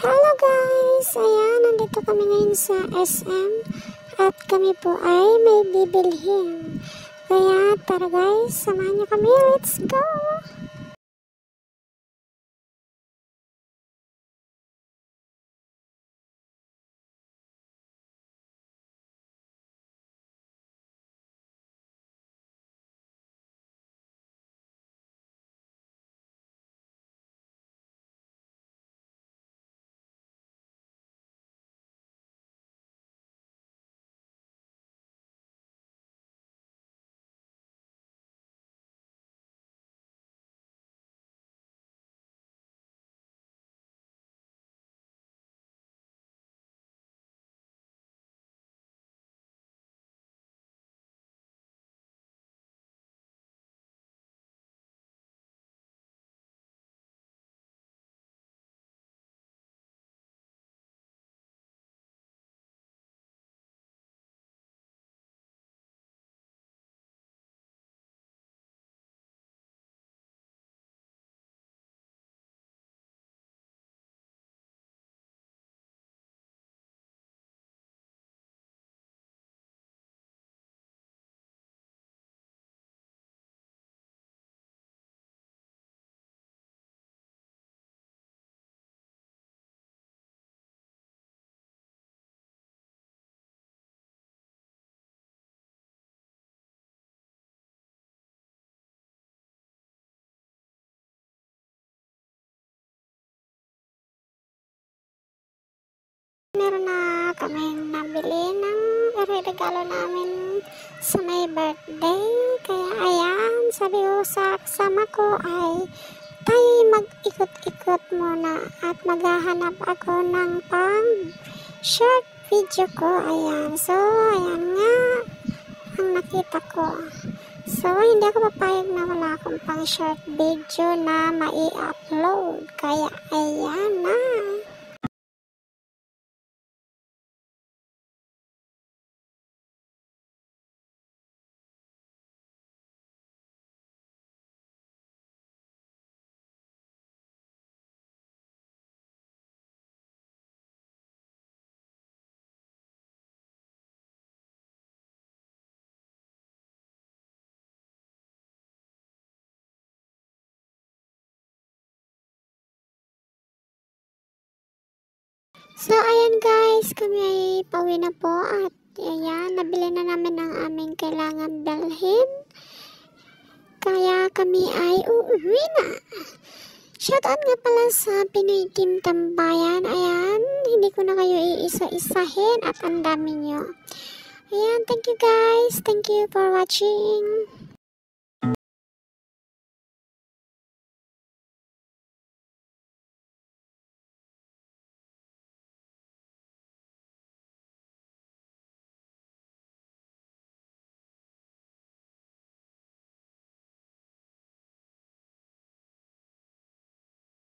Hello guys! Ayan, nandito kami ngayon sa SM at kami po ay may bibilhin. Kaya tara guys, samahan niyo kami. Let's go! Meron na kaming nabili ng regalo namin sa may birthday. Kaya ayan, sabi ko sa kasama ko ay tayo mag-ikot-ikot muna at maghahanap ako ng pang short video ko. Ayan, so ayan nga ang nakita ko. So hindi ako papayag na wala akong pang short video na mai-upload. Kaya ayan na. So, ayan guys, kami ay pauwi na po at ayan, nabili na namin ang aming kailangan dalhin. Kaya kami ay uuwi na. Shoutout nga pala sa Pinoy Team Tambayan. Ayan, hindi ko na kayo iisa-isahin at ang dami nyo. Ayan, thank you guys. Thank you for watching.